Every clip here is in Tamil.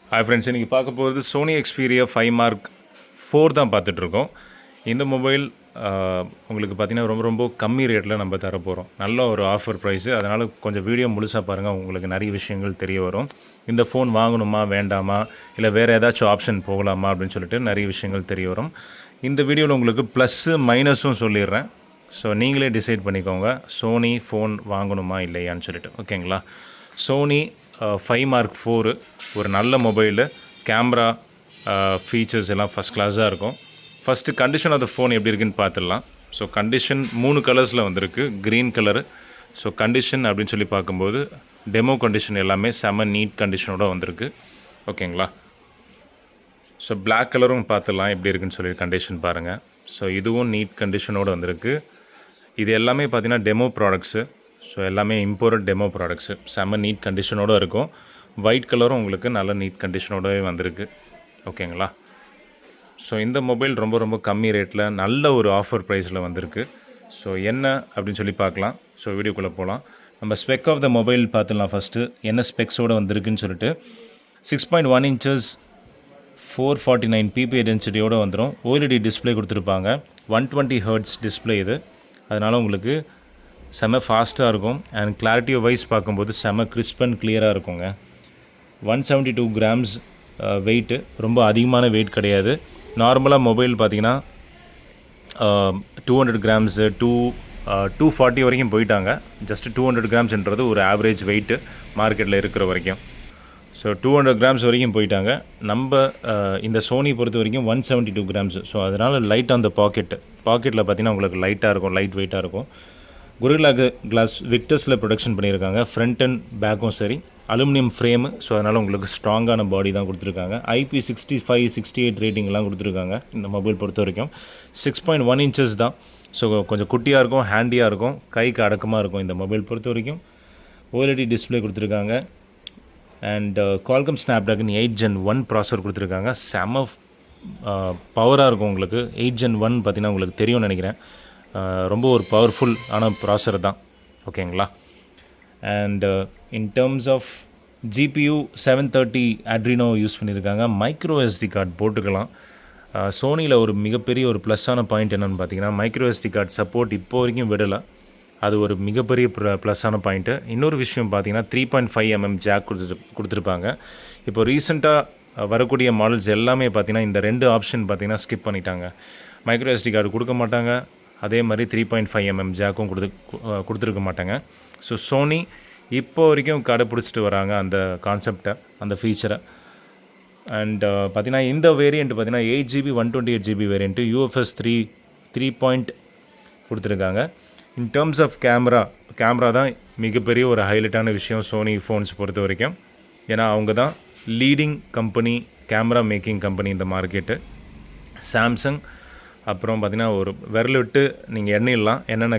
ஹாய் ஃப்ரெண்ட்ஸ், இன்றைக்கி பார்க்க போகிறது சோனி எக்ஸ்பீரியா 5 மார்க் 4 தான் பார்த்துட்ருக்கோம். இந்த மொபைல் உங்களுக்கு பார்த்திங்கன்னா ரொம்ப ரொம்ப கம்மி ரேட்டில் நம்ம தர போகிறோம். நல்ல ஒரு ஆஃபர் ப்ரைஸு. அதனால் கொஞ்சம் வீடியோ முழுசாக பாருங்கள், உங்களுக்கு நிறைய விஷயங்கள் தெரிய வரும். இந்த ஃபோன் வாங்கணுமா வேண்டாமா, இல்லை வேறு ஏதாச்சும் ஆப்ஷன் போகலாமா அப்படின்னு சொல்லிட்டு நிறைய விஷயங்கள் தெரிய வரும். இந்த வீடியோவில் உங்களுக்கு ப்ளஸ்ஸு மைனஸும் சொல்லிடுறேன். ஸோ நீங்களே டிசைட் பண்ணிக்கோங்க சோனி ஃபோன் வாங்கணுமா இல்லையான்னு சொல்லிட்டு. ஓகேங்களா? சோனி 5 மார்க் 4 ஒரு நல்ல மொபைலு. கேமரா ஃபீச்சர்ஸ் எல்லாம் ஃபஸ்ட் கிளாஸாக இருக்கும். First condition of the phone எப்படி இருக்குன்னு பார்த்துடலாம். ஸோ கண்டிஷன் 3 கலர்ஸில் வந்திருக்கு. Green colour. ஸோ கண்டிஷன் அப்படின்னு சொல்லி பார்க்கும்போது டெமோ கண்டிஷன் எல்லாமே செம நீட் கண்டிஷனோடு வந்திருக்கு. ஓகேங்களா? ஸோ பிளாக் கலரும் பார்த்துடலாம் எப்படி இருக்குன்னு சொல்லி கண்டிஷன் பாருங்கள். ஸோ இதுவும் நீட் கண்டிஷனோடு வந்திருக்கு. இது எல்லாமே பார்த்திங்கன்னா டெமோ ப்ராடக்ட்ஸு. ஸோ எல்லாமே இம்போர்ட் டெமோ ப்ராடக்ட்ஸு. செம்ம நீட் கண்டிஷனோடு இருக்கும். ஒயிட் கலரும் உங்களுக்கு நல்ல நீட் கண்டிஷனோடவே வந்திருக்கு. ஓகேங்களா? ஸோ இந்த மொபைல் ரொம்ப ரொம்ப கம்மி ரேட்டில் நல்ல ஒரு ஆஃபர் ப்ரைஸில் வந்திருக்கு. ஸோ என்ன அப்படின்னு சொல்லி பார்க்கலாம். ஸோ வீடியோக்குள்ளே போகலாம். நம்ம ஸ்பெக் ஆஃப் த மொபைல் பார்த்துடலாம். ஃபஸ்ட்டு என்ன ஸ்பெக்ஸோடு வந்திருக்குன்னு சொல்லிட்டு 6.1 inches 449 ppi டென்சிட்டியோடு வந்துடும். OLED டிஸ்பிளே கொடுத்துருப்பாங்க. 120 Hz டிஸ்பிளே இது. அதனால் உங்களுக்கு செம்ம ஃபாஸ்ட்டாக இருக்கும். அண்ட் கிளாரிட்டி வைஸ் பார்க்கும்போது செம்ம கிறிஸ்ப் அண்ட் கிளியராக இருக்குங்க. 172 grams வெயிட்டு. ரொம்ப அதிகமான வெயிட் கிடையாது. நார்மலாக மொபைல் பார்த்திங்கன்னா 200 grams 240 வரைக்கும் போயிட்டாங்க. ஜஸ்ட் 200 gramsன்றது ஒரு ஆவரேஜ் வெயிட்டு மார்க்கெட்டில் இருக்கிற வரைக்கும். ஸோ 200 grams வரைக்கும் போயிட்டாங்க. நம்ம இந்த சோனி பொறுத்த வரைக்கும் 172 grams. ஸோ அதனால் லைட் ஆன் த பாக்கெட்டில் பார்த்திங்கன்னா உங்களுக்கு லைட்டாக இருக்கும், லைட் வெயிட்டாக இருக்கும். Gorilla Glass விக்டர்ஸில் ப்ரொடக்ஷன் பண்ணியிருக்காங்க. ஃப்ரண்ட் அண்ட் பேக்கும் சரி. Aluminium frame. ஸோ அதனால் உங்களுக்கு ஸ்ட்ராங்கான பாடி தான் கொடுத்துருக்காங்க. IP65 68 ரேட்டிங்லாம் கொடுத்துருக்காங்க. இந்த மொபைல் பொறுத்த வரைக்கும் 6.1 inches தான். ஸோ கொஞ்சம் குட்டியாக இருக்கும், ஹேண்டியாக இருக்கும், கைக்கு அடக்கமாக இருக்கும். இந்த மொபைல் பொறுத்த வரைக்கும் OLED டிஸ்பிளே கொடுத்துருக்காங்க. அண்ட் Qualcomm Snapdragon 8 Gen 1 ப்ராசர் கொடுத்துருக்காங்க. செம பவராக இருக்கும் உங்களுக்கு. 8 Gen 1 பார்த்திங்கன்னா உங்களுக்கு தெரியும்னு நினைக்கிறேன். ரொம்ப ஒரு பவர்ஃபுல்லான ப்ராசர் தான். ஓகேங்களா? And in terms of GPU 730 Adreno use பண்ணியிருக்காங்க. மைக்ரோ SD கார்டு போட்டுக்கலாம். சோனியில் ஒரு மிகப்பெரிய ஒரு ப்ளஸ்ஸான பாயிண்ட் என்னென்னு பார்த்தீங்கன்னா, மைக்ரோ SD கார்டு சப்போர்ட் இப்போ வரைக்கும் விடலை. அது ஒரு மிகப்பெரிய ப்ளஸ்ஸான பாயிண்ட்டு. இன்னொரு விஷயம் பார்த்தீங்கன்னா 3.5 mm ஜாக் கொடுத்துருப்பாங்க. இப்போ ரீசெண்டாக வரக்கூடிய மாடல்ஸ் எல்லாமே பார்த்திங்கன்னா இந்த 2 ஆப்ஷன் பார்த்திங்கன்னா ஸ்கிப் பண்ணிட்டாங்க. மைக்ரோ SD கார்டு கொடுக்க மாட்டாங்க. அதே மாதிரி 3.5 mm ஜாக்கும் கொடுத்துருக்க மாட்டாங்க. ஸோ சோனி இப்போ வரைக்கும் கடைப்பிடிச்சிட்டு வராங்க அந்த கான்செப்டை, அந்த ஃபீச்சரை. அண்ட் பார்த்திங்கன்னா இந்த வேரியண்ட் பார்த்திங்கன்னா 8GB 128GB வேரியண்ட்டு UFS 3 கொடுத்துருக்காங்க. இன் டேர்ம்ஸ் ஆஃப் கேமரா தான் மிகப்பெரிய ஒரு ஹைலைட்டான விஷயம் சோனி ஃபோன்ஸ் பொறுத்த வரைக்கும். ஏன்னா அவங்க தான் leading company, camera making company இந்த மார்க்கெட்டு. சாம்சங் அப்புறம் பார்த்திங்கன்னா ஒரு விரல் விட்டு நீங்கள் எண்ணிடலாம் என்னென்ன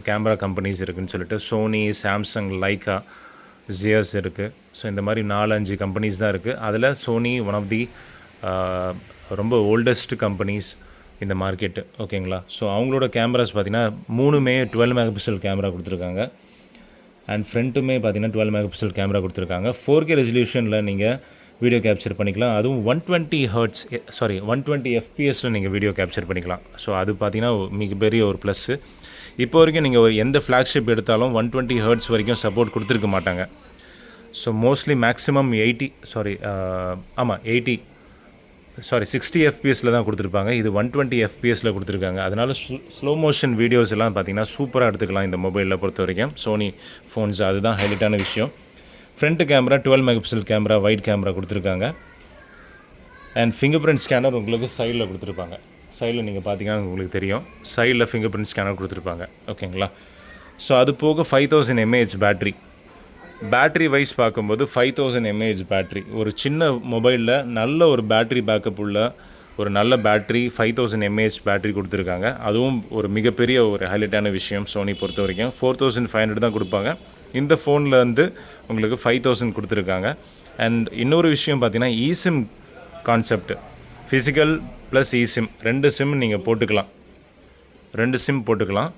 கேமரா கம்பெனிஸ் இருக்குதுன்னு சொல்லிட்டு. சோனி, சாம்சங், லைக்கா, ஜியஸ் இருக்குது. ஸோ இந்த மாதிரி 4-5 கம்பெனிஸ் தான் இருக்குது. அதில் சோனி ஒன் ஆஃப் தி ரொம்ப ஓல்டஸ்ட் கம்பெனிஸ் இந்த மார்க்கெட்டு. ஓகேங்களா? ஸோ அவங்களோட கேமராஸ் பார்த்திங்கன்னா 3மே 12 MP கேமரா கொடுத்துருக்காங்க. அண்ட் ஃப்ரண்ட்டுமே பார்த்திங்கன்னா 12 MP கேமரா கொடுத்துருக்காங்க. 4K ரெசல்யூஷனில் நீங்கள் வீடியோ கேப்சர் பண்ணிக்கலாம். அதுவும் 120 FPSல நீங்கள் வீடியோ கேப்சர் பண்ணிக்கலாம். ஸோ அது பார்த்திங்கன்னா மிகப்பெரிய ஒரு ப்ளஸ்ஸு. இப்போ வரைக்கும் நீங்கள் எந்த ஃப்ளாக்ஷிப் எடுத்தாலும் 120 Hz வரைக்கும் சப்போர்ட் கொடுத்துருக்க மாட்டாங்க. ஸோ மோஸ்ட்லி மேக்ஸிமம் 60 FPSல தான் கொடுத்துருப்பாங்க. இது 120 FPSல கொடுத்துருக்காங்க. அதனால் ஸ்லோ மோஷன் வீடியோஸ் எல்லாம் பார்த்திங்கன்னா சூப்பராக எடுத்துக்கலாம் இந்த மொபைலில் பொறுத்த வரைக்கும். சோனி ஃபோன்ஸ் அதுதான் ஹைலைட்டான விஷயம். Front camera 12 MP camera, white camera கொடுத்துருக்காங்க. அண்ட் ஃபிங்கர் பிரிண்ட் ஸ்கேனர் உங்களுக்கு சைடில் கொடுத்துருப்பாங்க. சைடில் நீங்கள் பார்த்தீங்கன்னா உங்களுக்கு தெரியும், சைடில் ஃபிங்கர் பிரிண்ட் ஸ்கேனர் கொடுத்துருப்பாங்க. ஓகேங்களா? ஸோ அது போக 5000 mAh பேட்ரி வைஸ் பார்க்கும்போது 5000 mAh பேட்ரி. ஒரு சின்ன மொபைலில் நல்ல ஒரு பேட்ரி பேக்கப் உள்ள ஒரு நல்ல பேட்ரி 5000 mAh பேட்ரி கொடுத்துருக்காங்க. அதுவும் ஒரு மிகப்பெரிய ஒரு ஹைலைட்டான விஷயம் சோனி பொறுத்த வரைக்கும். 4500 தான் கொடுப்பாங்க. இந்த ஃபோனில் வந்து உங்களுக்கு 5000 கொடுத்துருக்காங்க. அண்ட் இன்னொரு விஷயம் பார்த்திங்கன்னா eSIM concept. Physical plus eSIM 2 sim நீங்கள் போட்டுக்கலாம். 2 சிம் போட்டுக்கலாம்.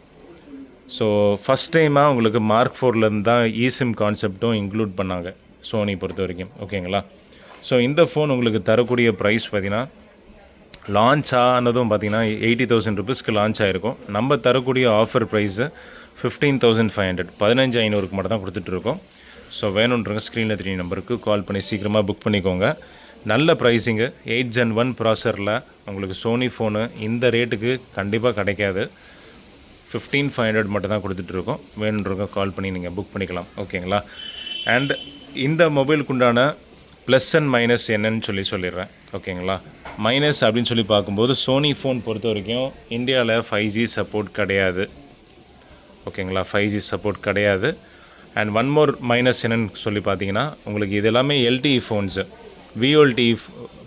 ஸோ ஃபஸ்ட் டைமாக உங்களுக்கு மார்க் 4லேருந்து தான் eSIM கான்செப்டும் இன்க்ளூட் பண்ணாங்க சோனி பொறுத்த வரைக்கும். ஓகேங்களா? ஸோ இந்த ஃபோன் உங்களுக்கு தரக்கூடிய ப்ரைஸ் பார்த்திங்கன்னா லான்ச் ஆனதும் பார்த்திங்கன்னா 80,000 ருபீஸ்க்கு லான்ச் ஆகிருக்கும். நம்ம தரக்கூடிய ஆஃபர் ப்ரைஸு 15,500 15,500க்கு மட்டும் தான் கொடுத்துட்ருக்கோம். ஸோ வேணுன்றவங்க ஸ்க்ரீனில் தெரிய நம்பருக்கு கால் பண்ணி சீக்கிரமாக புக் பண்ணிக்கோங்க. நல்ல ப்ரைஸிங்கு 8 Gen 1 ப்ராசரில் உங்களுக்கு சோனி ஃபோனு இந்த ரேட்டுக்கு கண்டிப்பாக கிடைக்காது. 15,500 மட்டும் தான் கொடுத்துட்ருக்கோம். வேணுன்றவங்க கால் பண்ணி நீங்கள் புக் பண்ணிக்கலாம். ஓகேங்களா? அண்ட் இந்த மொபைலுக்கு உண்டான ப்ளஸ் அண்ட் மைனஸ் என்னன்னு சொல்லிடுறேன். ஓகேங்களா? மைனஸ் அப்படின்னு சொல்லி பார்க்கும்போது சோனி ஃபோன் பொறுத்த வரைக்கும் இந்தியாவில் 5G சப்போர்ட் கிடையாது. ஓகேங்களா? 5G சப்போர்ட் கிடையாது. அண்ட் ஒன் மோர் மைனஸ் என்னன்னு சொல்லி பார்த்தீங்கன்னா உங்களுக்கு இது எல்லாமே LTE ஃபோன்ஸு. VoLTE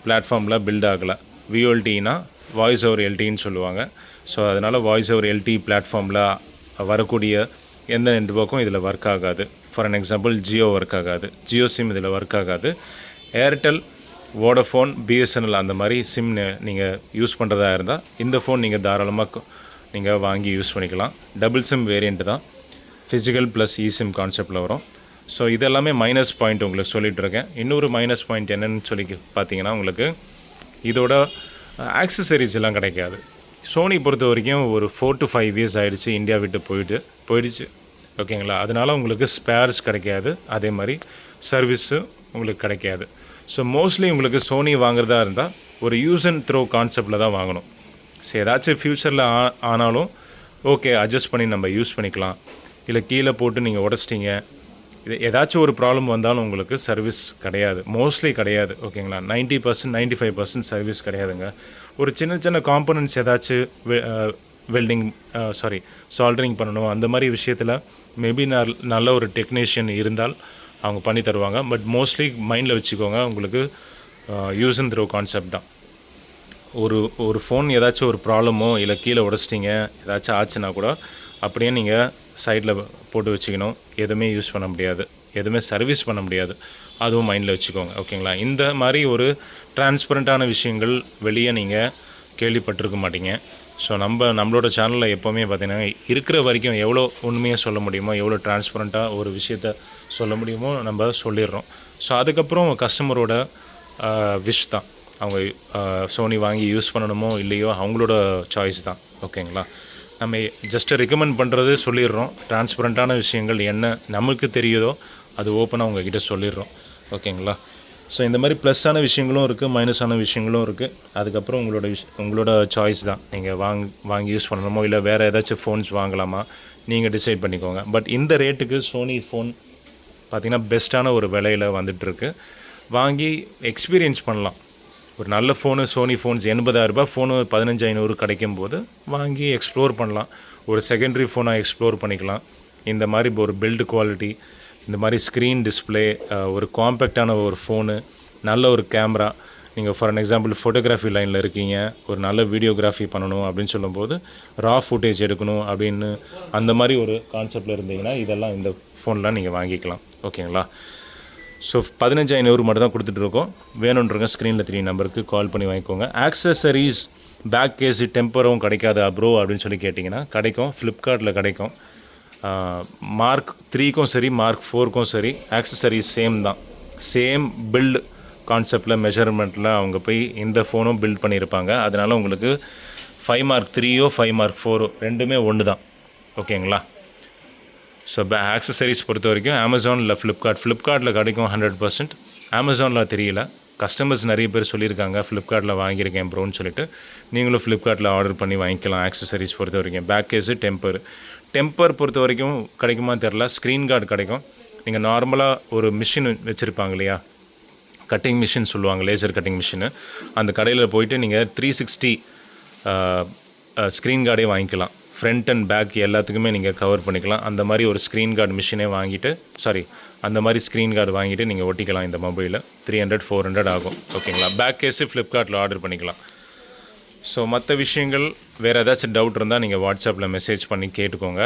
பிளாட்ஃபார்மில் பில்ட் ஆகலை. VoLTEனா வாய்ஸ் ஓவர் LTEன்னு சொல்லுவாங்க. ஸோ அதனால் வாய்ஸ் ஓவர் LTE பிளாட்ஃபார்மில் வரக்கூடிய எந்த நெட்வொர்க்கும் இதில் ஒர்க் ஆகாது. For an example Jio work ஆகாது, ஜியோ சிம் இதில் ஒர்க் ஆகாது. ஏர்டெல், வோடஃபோன், BSNL அந்த மாதிரி சிம் நீங்கள் யூஸ் பண்ணுறதா இருந்தால் இந்த ஃபோன் நீங்கள் தாராளமாக நீங்கள் வாங்கி யூஸ் பண்ணிக்கலாம். டபுள் சிம் வேரியண்ட்டு தான், ஃபிசிக்கல் ப்ளஸ் eSIM கான்செப்டில் வரும். ஸோ இதெல்லாமே மைனஸ் பாயிண்ட் உங்களுக்கு சொல்லிகிட்டு இருக்கேன். இன்னொரு மைனஸ் பாயிண்ட் என்னென்னு சொல்லி பார்த்தீங்கன்னா உங்களுக்கு இதோட ஆக்சசரிஸ் எல்லாம் கிடைக்காது. சோனி பொறுத்த வரைக்கும் ஒரு 4 to 5 years ஆகிடுச்சு இந்தியா விட்டு போயிடுச்சு. ஓகேங்களா? அதனால் உங்களுக்கு ஸ்பேர்ஸ் கிடைக்காது, அதே மாதிரி சர்வீஸு உங்களுக்கு கிடைக்காது. ஸோ மோஸ்ட்லி உங்களுக்கு சோனி வாங்குறதா இருந்தால் ஒரு யூஸ் அண்ட் த்ரோ கான்செப்டில் தான் வாங்கணும். ஸோ ஏதாச்சும் ஃப்யூச்சரில் ஆனாலும் ஓகே அட்ஜஸ்ட் பண்ணி நம்ம யூஸ் பண்ணிக்கலாம். இல்லை கீழே போட்டு நீங்கள் உடச்சிட்டிங்க, இது ஏதாச்சும் ஒரு ப்ராப்ளம் வந்தாலும் உங்களுக்கு சர்வீஸ் கிடையாது, மோஸ்ட்லி கிடையாது. ஓகேங்களா? 90% 95% சர்வீஸ் கிடையாதுங்க. ஒரு சின்ன காம்பனன்ட்ஸ் ஏதாச்சும் சால்டரிங் பண்ணணும் அந்த மாதிரி விஷயத்தில் மேபி நல்ல ஒரு டெக்னீஷியன் இருந்தால் அவங்க பண்ணி தருவாங்க. பட் மோஸ்ட்லி மைண்டில் வச்சுக்கோங்க, உங்களுக்கு யூஸ் அண்ட் த்ரோ கான்செப்ட் தான். ஒரு ஃபோன் ஏதாச்சும் ஒரு ப்ராப்ளமோ இல்லை கீழே உடச்சிட்டிங்க ஏதாச்சும் ஆச்சுன்னா கூட அப்படியே நீங்கள் சைடில் போட்டு வச்சுக்கணும். எதுவுமே யூஸ் பண்ண முடியாது, எதுவுமே சர்வீஸ் பண்ண முடியாது, அதுவும் மைண்டில் வச்சுக்கோங்க. ஓகேங்களா? இந்த மாதிரி ஒரு டிரான்ஸ்பரண்ட்டான விஷயங்கள் வெளியே நீங்கள் கேள்விப்பட்டிருக்க மாட்டீங்க. ஸோ நம்மளோட சேனலில் எப்போவுமே பார்த்திங்கன்னா இருக்கிற வரைக்கும் எவ்வளோ உண்மையாக சொல்ல முடியுமோ, எவ்வளோ டிரான்ஸ்பரண்ட்டாக ஒரு விஷயத்த சொல்ல முடியுமோ நம்ம சொல்லிடுறோம். ஸோ அதுக்கப்புறம் கஸ்டமரோட விஷ் தான். அவங்க சோனி வாங்கி யூஸ் பண்ணணுமோ இல்லையோ அவங்களோட சாய்ஸ் தான். ஓகேங்களா? நம்ம ஜஸ்ட்டு ரெக்கமெண்ட் பண்ணுறது சொல்லிடுறோம். டிரான்ஸ்பரண்ட்டான விஷயங்கள் என்ன நமக்கு தெரியுதோ அது ஓப்பனாக உங்ககிட்ட சொல்லிடுறோம். ஓகேங்களா? ஸோ இந்த மாதிரி ப்ளஸ்ஸான விஷயங்களும் இருக்குது, மைனஸான விஷயங்களும் இருக்குது. அதுக்கப்புறம் உங்களோட சாய்ஸ் தான். நீங்கள் வாங்கி யூஸ் பண்ணணுமோ இல்லை வேறு ஏதாச்சும் ஃபோன்ஸ் வாங்கலாமா நீங்கள் டிசைட் பண்ணிக்கோங்க. பட் இந்த ரேட்டுக்கு சோனி ஃபோன் பார்த்திங்கன்னா பெஸ்ட்டான ஒரு விலையில் வந்துட்டுருக்கு. வாங்கி எக்ஸ்பீரியன்ஸ் பண்ணலாம். ஒரு நல்ல ஃபோனு சோனி ஃபோன்ஸ் 80,000 ஃபோனு 15,500 கிடைக்கும் போது வாங்கி எக்ஸ்ப்ளோர் பண்ணலாம். ஒரு செகண்டரி ஃபோனாக எக்ஸ்ப்ளோர் பண்ணிக்கலாம். இந்த மாதிரி ஒரு பில்டு குவாலிட்டி, இந்த மாதிரி ஸ்க்ரீன் டிஸ்பிளே, ஒரு காம்பேக்டான ஒரு ஃபோனு, நல்ல ஒரு கேமரா. நீங்கள் ஃபார் அன் எக்ஸாம்பிள் ஃபோட்டோகிராஃபி லைனில் இருக்கீங்க, ஒரு நல்ல வீடியோகிராஃபி பண்ணணும் அப்படின்னு சொல்லும்போது ரா ஃபுட்டேஜ் எடுக்கணும் அப்படின்னு அந்த மாதிரி ஒரு கான்செப்டில் இருந்தீங்கன்னா இதெல்லாம் இந்த ஃபோன்லாம் நீங்கள் வாங்கிக்கலாம். ஓகேங்களா? ஸோ 15,500 மட்டும் தான் கொடுத்துட்ருக்கோம். வேணுன்றவங்க ஸ்க்ரீனில் 3 நம்பருக்கு கால் பண்ணி வாங்கிக்கோங்க. ஆக்சசரிஸ் பேக் கேஸு டெம்பரும் கிடைக்காது ப்ரோ அப்படின்னு சொல்லி கேட்டிங்கன்னா கிடைக்கும். ஃப்ளிப்கார்ட்டில் கிடைக்கும். Mark 3க்கும் சரி Mark 4க்கும் சரி ஆக்சசரிஸ் சேம் தான். சேம் பில்டு கான்செப்டில் மெஷர்மெண்ட்டில் அவங்க போய் இந்த ஃபோனும் பில்ட் பண்ணியிருப்பாங்க. அதனால் உங்களுக்கு 5 Mark 3யோ 5 Mark 4 ரெண்டுமே ஒன்று தான். ஓகேங்களா? ஸோ ஆக்சசரிஸ் பொறுத்த வரைக்கும் அமேசான் இல்லை ஃப்ளிப்கார்ட்டில் கிடைக்கும் 100%. அமேசானில் தெரியல. கஸ்டமர்ஸ் நிறைய பேர் சொல்லியிருக்காங்க ஃப்ளிப்கார்ட்டில் வாங்கியிருக்கேன் ப்ரோன்னு சொல்லிட்டு. நீங்களும் ஃப்ளிப்கார்ட்டில் ஆர்டர் பண்ணி வாங்கிக்கலாம். ஆக்சசரிஸ் பொறுத்த வரைக்கும் பேக் கேஸு டெம்பர் பொறுத்த வரைக்கும் கிடைக்குமா தெரில. ஸ்க்ரீன் கார்டு கிடைக்கும். நீங்கள் நார்மலாக ஒரு மிஷின் வச்சுருப்பாங்க இல்லையா, கட்டிங் மிஷின் சொல்லுவாங்க, லேசர் கட்டிங் மிஷினு. அந்த கடையில் போயிட்டு நீங்கள் 360 ஸ்க்ரீன் கார்டே வாங்கிக்கலாம். ஃப்ரண்ட் அண்ட் பேக் எல்லாத்துக்குமே நீங்கள் கவர் பண்ணிக்கலாம். அந்த மாதிரி ஒரு ஸ்க்ரீன் கார்டு மிஷினே அந்த மாதிரி ஸ்க்ரீன் கார்டு வாங்கிட்டு நீங்கள் ஒட்டிக்கலாம். இந்த மொபைலில் 300-400 ஆகும். ஓகேங்களா? பேக் கேஸு ஃப்ளிப்கார்ட்டில் ஆர்டர் பண்ணிக்கலாம். ஸோ மற்ற விஷயங்கள் வேறு ஏதாச்சும் டவுட் இருந்தால் நீங்கள் வாட்ஸ்அப்பில் மெசேஜ் பண்ணி கேட்டுக்கோங்க.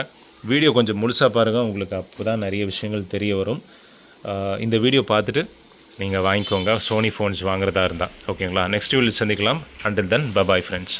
வீடியோ கொஞ்சம் முழுசாக பாருங்கள், உங்களுக்கு அப்போ தான் நிறைய விஷயங்கள் தெரிய வரும். இந்த வீடியோ பார்த்துட்டு நீங்கள் வாங்கிக்கோங்க சோனி ஃபோன்ஸ் வாங்குறதா இருந்தால். ஓகேங்களா? நெக்ஸ்ட் வீடியோவில் சந்திக்கலாம். Until then bye friends.